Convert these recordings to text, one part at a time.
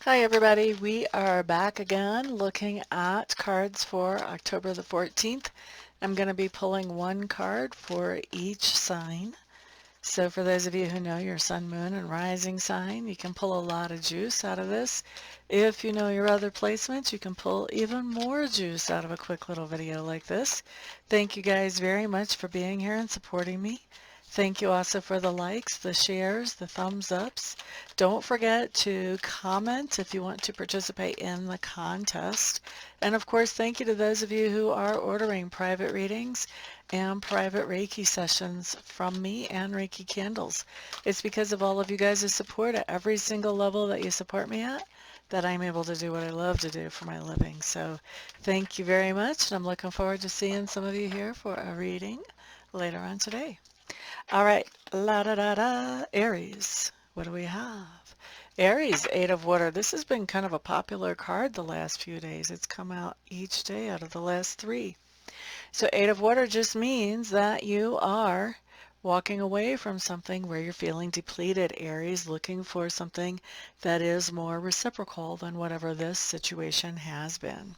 Hi everybody, we are back again looking at cards for October the 14th. I'm going to be pulling one card for each sign. So for those of you who know your sun, moon, and rising sign, you can pull a lot of juice out of this. If you know your other placements, you can pull even more juice out of a quick little video like this. Thank you guys very much for being here and supporting me. Thank you also for the likes, the shares, the thumbs ups. Don't forget to comment if you want to participate in the contest. And of course, thank you to those of you who are ordering private readings and private Reiki sessions from me and Reiki candles. It's because of all of you guys' support at every single level that you support me at that I'm able to do what I love to do for my living. So thank you very much, and I'm looking forward to seeing some of you here for a reading later on today. All right, la da da da, Aries. What do we have? Aries, Eight of Water. This has been kind of a popular card the last few days. It's come out each day out of the last three. So Eight of Water just means that you are walking away from something where you're feeling depleted, Aries, looking for something that is more reciprocal than whatever this situation has been.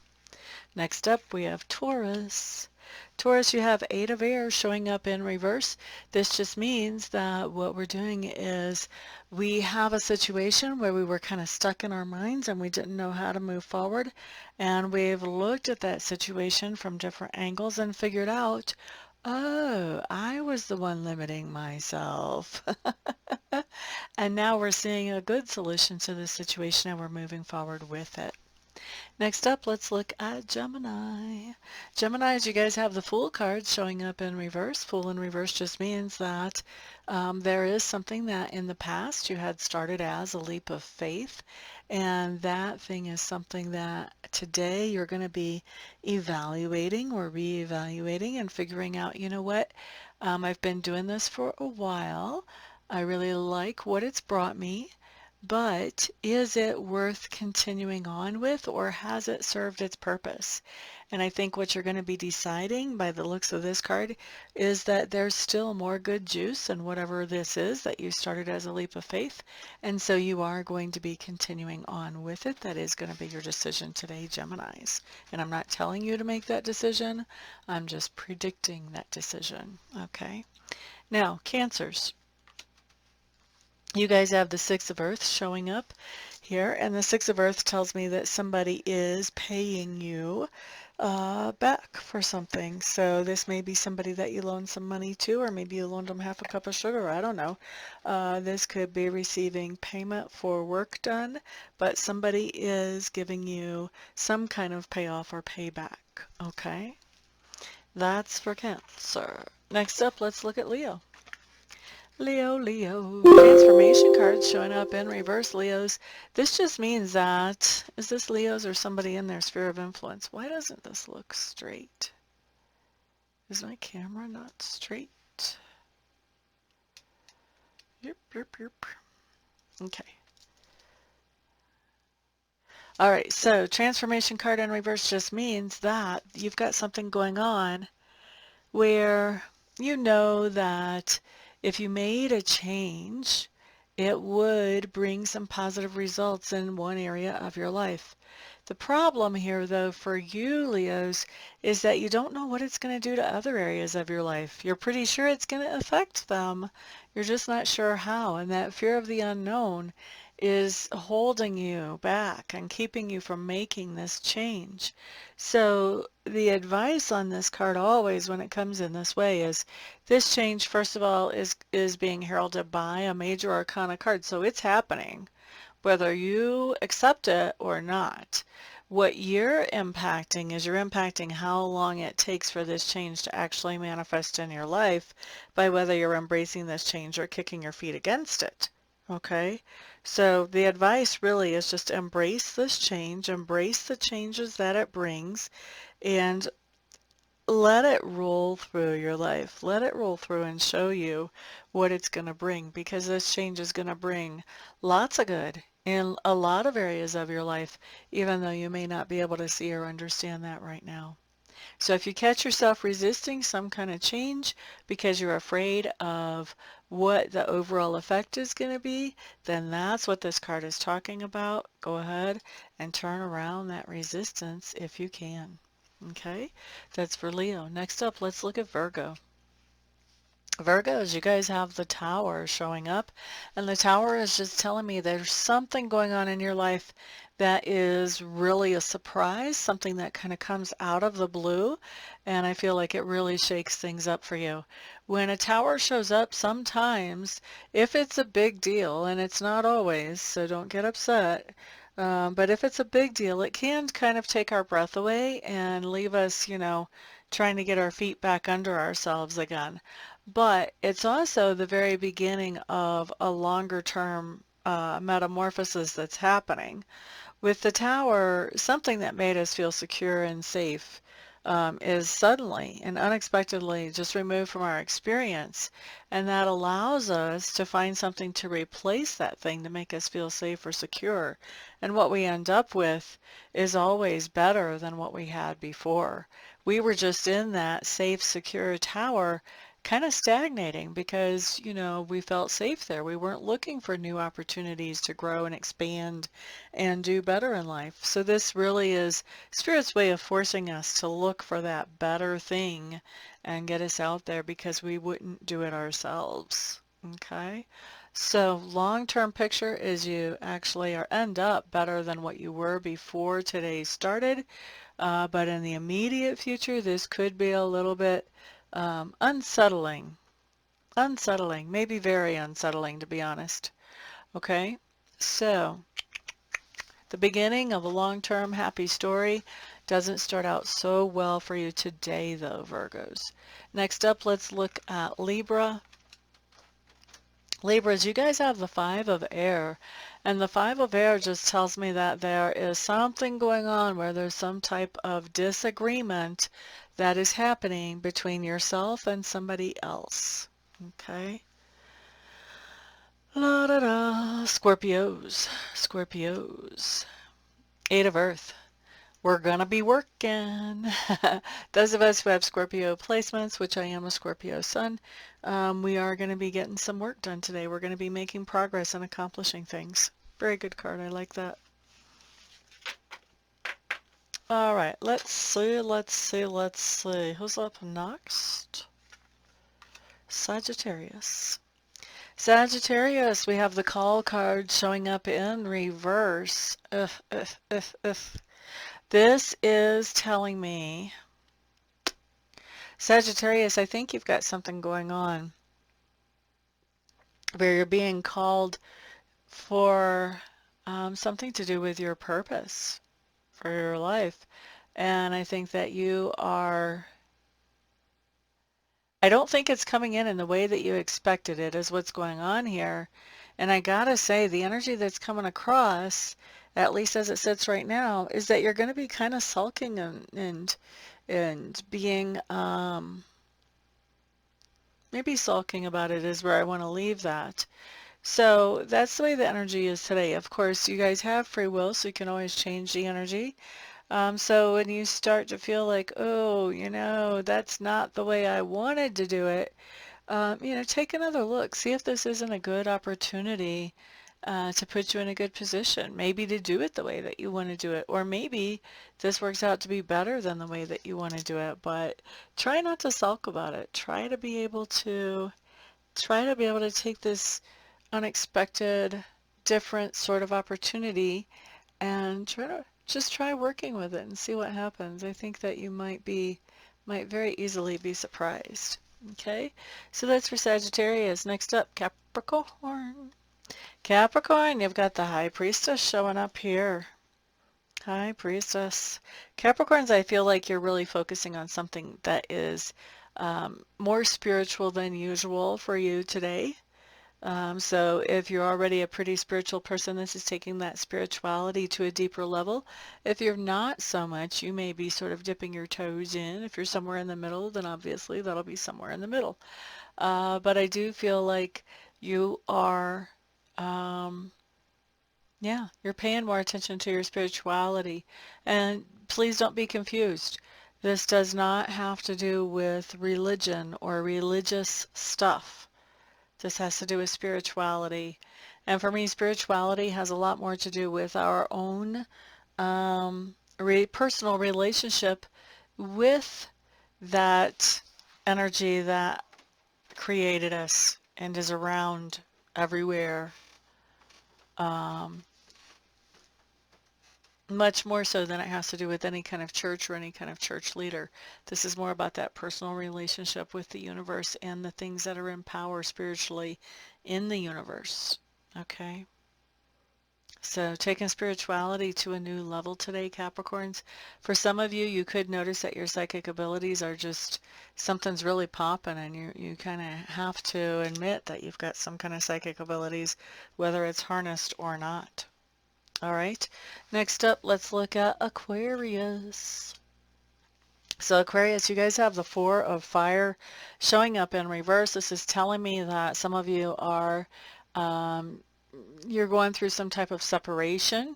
Next up, we have Taurus. Taurus, you have Eight of Air showing up in reverse. This just means that what we're doing is we have a situation where we were kind of stuck in our minds and we didn't know how to move forward. And we've looked at that situation from different angles and figured out, oh, I was the one limiting myself. And now we're seeing a good solution to the situation and we're moving forward with it. Next up, let's look at Gemini. Geminis, you guys have the Fool card showing up in reverse. Fool in reverse just means that there is something that in the past you had started as a leap of faith, and that thing is something that today you're going to be evaluating or reevaluating and figuring out, you know what, I've been doing this for a while. I really like what it's brought me. But is it worth continuing on with, or has it served its purpose? And I think what you're going to be deciding by the looks of this card is that there's still more good juice in whatever this is that you started as a leap of faith. And so you are going to be continuing on with it. That is going to be your decision today, Geminis. And I'm not telling you to make that decision. I'm just predicting that decision. Okay. Now, Cancers. You guys have the Six of Earth showing up here, and the Six of Earth tells me that somebody is paying you back for something. So this may be somebody that you loaned some money to, or maybe you loaned them half a cup of sugar. I don't know. This could be receiving payment for work done, but somebody is giving you some kind of payoff or payback. Okay? That's for Cancer. Next up, let's look at Leo. Leo. Transformation cards showing up in reverse, Leos. This just means that, is this Leos or somebody in their sphere of influence? Why doesn't this look straight? Is my camera not straight? Yep. Okay. All right, so transformation card in reverse just means that you've got something going on where you know that if you made a change, it would bring some positive results in one area of your life. The problem here, though, for you, Leos, is that you don't know what it's going to do to other areas of your life. You're pretty sure it's going to affect them. You're just not sure how, and that fear of the unknown is holding you back and keeping you from making this change. So the advice on this card always when it comes in this way is this change, first of all, is being heralded by a major arcana card. So it's happening, whether you accept it or not. What you're impacting is you're impacting how long it takes for this change to actually manifest in your life by whether you're embracing this change or kicking your feet against it. Okay? So the advice really is just embrace this change, embrace the changes that it brings, and let it roll through your life. Let it roll through and show you what it's going to bring, because this change is going to bring lots of good in a lot of areas of your life, even though you may not be able to see or understand that right now. So if you catch yourself resisting some kind of change because you're afraid of what the overall effect is going to be, then that's what this card is talking about. Go ahead and turn around that resistance if you can. Okay, that's for Leo. Next up, let's look at Virgo. Virgos, you guys have the Tower showing up, and the Tower is just telling me there's something going on in your life that is really a surprise, something that kind of comes out of the blue, and I feel like it really shakes things up for you. When a Tower shows up, sometimes, if it's a big deal, and it's not always, so don't get upset, but if it's a big deal, it can kind of take our breath away and leave us, trying to get our feet back under ourselves again. But it's also the very beginning of a longer term metamorphosis that's happening. With the Tower, something that made us feel secure and safe is suddenly and unexpectedly just removed from our experience. And that allows us to find something to replace that thing to make us feel safe or secure. And what we end up with is always better than what we had before. We were just in that safe, secure tower kind of stagnating because, we felt safe there. We weren't looking for new opportunities to grow and expand and do better in life. So this really is Spirit's way of forcing us to look for that better thing and get us out there because we wouldn't do it ourselves. Okay? So long-term picture is you actually end up better than what you were before today started. But in the immediate future, this could be a little bit unsettling, maybe very unsettling to be honest. Okay, so the beginning of a long-term happy story doesn't start out so well for you today though, Virgos. Next up, let's look at Libra. Libras, you guys have the Five of Air, and the Five of Air just tells me that there is something going on where there's some type of disagreement that is happening between yourself and somebody else. Okay? La da da. Scorpios. Eight of Earth. We're gonna be working. Those of us who have Scorpio placements, which I am a Scorpio sun, we are going to be getting some work done today. We're going to be making progress and accomplishing things. Very good card. I like that. All right. Let's see. Who's up next? Sagittarius. Sagittarius, we have the Call card showing up in reverse. This is telling me, Sagittarius, I think you've got something going on where you're being called for something to do with your purpose for your life. And I think that I don't think it's coming in the way that you expected it is what's going on here. And I gotta say, the energy that's coming across, at least as it sits right now, is that you're going to be kind of sulking and being, maybe sulking about it is where I want to leave that. So that's the way the energy is today. Of course, you guys have free will, so you can always change the energy. So when you start to feel like, oh, that's not the way I wanted to do it, take another look. See if this isn't a good opportunity to put you in a good position. Maybe to do it the way that you want to do it. Or maybe this works out to be better than the way that you want to do it. But try not to sulk about it. Try to be able to take this unexpected, different sort of opportunity and try working with it and see what happens. I think that you might very easily be surprised. Okay, so that's for Sagittarius. Next up, Capricorn. Capricorn, you've got the High Priestess showing up here. High Priestess. Capricorns, I feel like you're really focusing on something that is more spiritual than usual for you today. So if you're already a pretty spiritual person, this is taking that spirituality to a deeper level. If you're not so much, you may be sort of dipping your toes in. If you're somewhere in the middle, then obviously that'll be somewhere in the middle. But I do feel like you are, you're paying more attention to your spirituality. And please don't be confused. This does not have to do with religion or religious stuff. This has to do with spirituality. And for me, spirituality has a lot more to do with our own personal relationship with that energy that created us and is around everywhere. Um, Much more so than it has to do with any kind of church or any kind of church leader. This is more about that personal relationship with the universe and the things that are in power spiritually in the universe. Okay? So taking spirituality to a new level today, Capricorns. For some of you, you could notice that your psychic abilities are just, something's really popping, and you kind of have to admit that you've got some kind of psychic abilities, whether it's harnessed or not. All right, next up, let's look at Aquarius. So Aquarius, you guys have the Four of Fire showing up in reverse. This is telling me that some of you are, you're going through some type of separation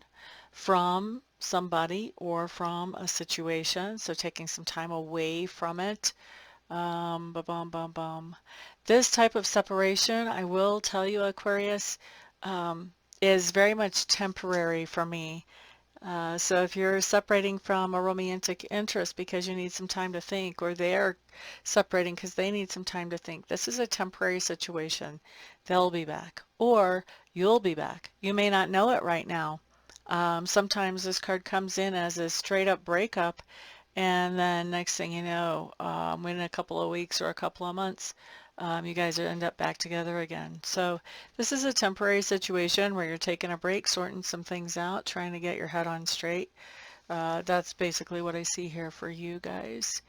from somebody or from a situation. So taking some time away from it. This type of separation, I will tell you, Aquarius, is very much temporary for me. So if you're separating from a romantic interest because you need some time to think, or they're separating because they need some time to think, this is a temporary situation. They'll be back, or you'll be back. You may not know it right now. Sometimes this card comes in as a straight up breakup, and then next thing you know, in a couple of weeks or a couple of months, you guys end up back together again. So this is a temporary situation where you're taking a break, sorting some things out, trying to get your head on straight. That's basically what I see here for you guys.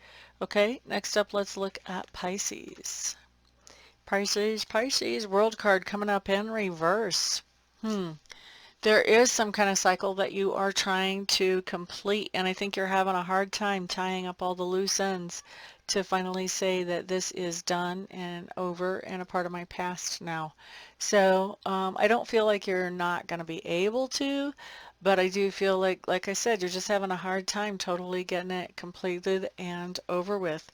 Okay, next up, let's look at Pisces. Pisces, world card coming up in reverse. There is some kind of cycle that you are trying to complete, and I think you're having a hard time tying up all the loose ends to finally say that this is done and over and a part of my past now. So I don't feel like you're not going to be able to, but I do feel like I said, you're just having a hard time totally getting it completed and over with.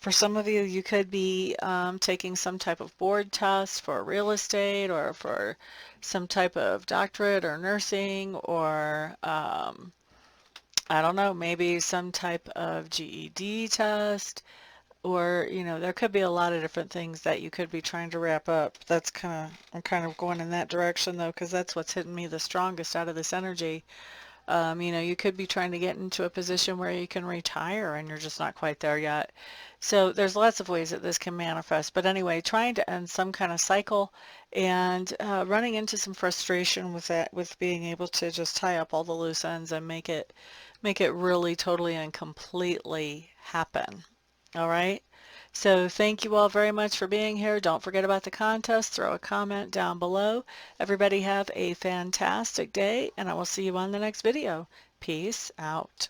For some of you, you could be taking some type of board test for real estate or for some type of doctorate or nursing, or I don't know, maybe some type of GED test, or there could be a lot of different things that you could be trying to wrap up. I'm kind of going in that direction though, because that's what's hitting me the strongest out of this energy. You could be trying to get into a position where you can retire and you're just not quite there yet. So there's lots of ways that this can manifest. But anyway, trying to end some kind of cycle and running into some frustration with that, with being able to just tie up all the loose ends and make it really totally and completely happen. All right. So thank you all very much for being here. Don't forget about the contest. Throw a comment down below. Everybody have a fantastic day, and I will see you on the next video. Peace out.